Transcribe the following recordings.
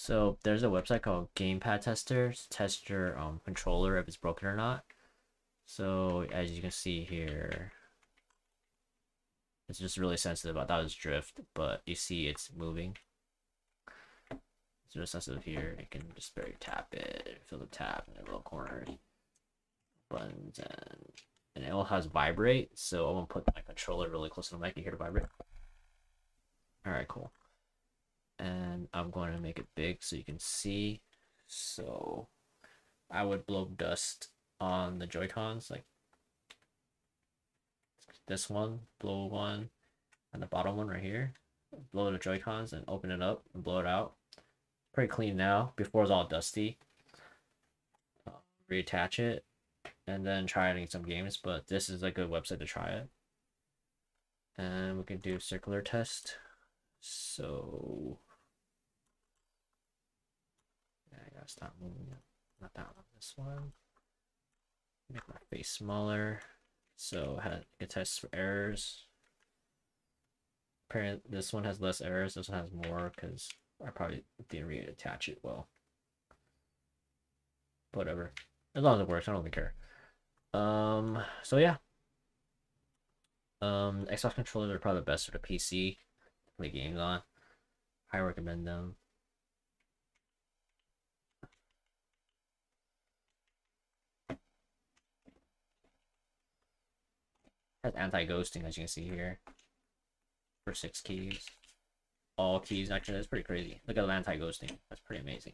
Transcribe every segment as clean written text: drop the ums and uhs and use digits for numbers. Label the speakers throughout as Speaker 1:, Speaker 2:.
Speaker 1: So there's a website called Gamepad Tester to test your controller if it's broken or not. So as you can see here, it's just really sensitive. I thought it was drift, but you see it's moving. It's really sensitive here. You can just barely tap it, feel the tap in the little corners, buttons, and it all has vibrate. So I'm gonna put my controller really close to the mic. You hear it vibrate. All right, cool. And I'm going to make it big so you can see. So I would blow dust on the Joy-Cons, like this one, blow one, and the bottom one right here. Blow the Joy-Cons and open it up and blow it out. Pretty clean now. Before it's all dusty. Reattach it and then try it in some games, but this is a good website to try it. And we can do circular test. So yeah, I gotta stop moving it. Not that one, this one. Make my face smaller. So it tests for errors. Apparently this one has less errors, this one has more because I probably didn't reattach it well. Whatever. As long as it works, I don't really care. So yeah. Xbox controllers are probably the best for the PC to play games on. I recommend them. It has anti-ghosting as you can see here. For 6 keys. All keys, actually, that's pretty crazy. Look at the anti-ghosting. That's pretty amazing.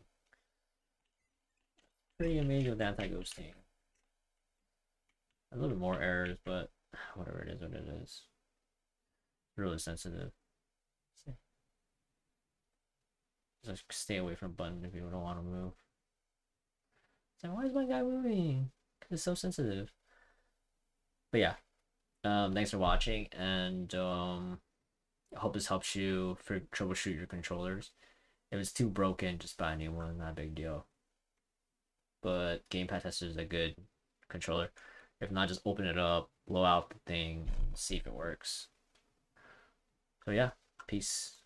Speaker 1: Pretty amazing with anti-ghosting. A little bit more errors, but whatever it is, what it is. Really sensitive. Just stay away from button if you don't want to move. So why is my guy moving? Because it's so sensitive. But yeah, thanks for watching, and I hope this helps you for troubleshoot your controllers. If it's too broken, just buy a new one. Not a big deal. But Gamepad Tester is a good controller. If not, just open it up, blow out the thing, and see if it works. So yeah, peace.